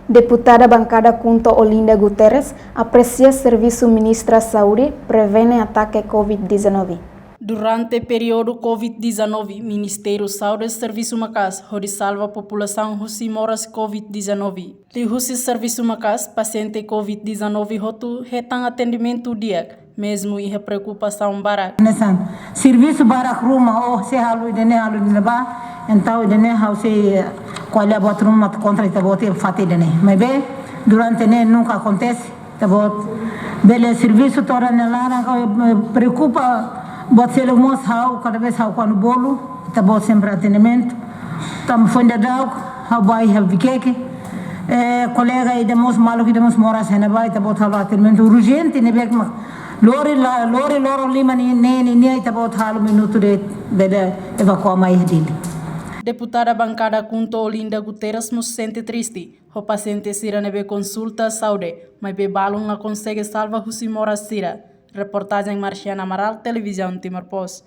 Deputada bancada Kunto Olinda Guterres aprecia serviço ministra Saúde prevene ataque Covid-19. Durante o período Covid-19, Ministério Saúde e Serviço Macas salva a população que mora Covid-19. De Serviço Macas, paciente Covid-19 roto retam atendimento dia, mesmo e preocupação barak. Serviço barak ruma ou se halu de ba, então de se qual é a ruma contra ita bote fati de mas bem durante nunca acontece, tá bom. Bele serviço tora nelara preocupa. Bot se lumos hau cada vez hau quando bolo, tá bom sempre atendimento. Tam fonda dau, hau bai hau vikeke. Colega e demos malo que demos mora sena bai, tá bom hau atendimento urgente ne bek mak. Loro lima ni tá bom hau minuto de bele evacuar mais dele. Deputada bancada Kunto Olinda Guterres nos sente triste. O paciente sira nebe consulta saúde, mas bebalo não consegue salvar o mora sira. Reportagem Marciana Amaral, Televisão Timor Post.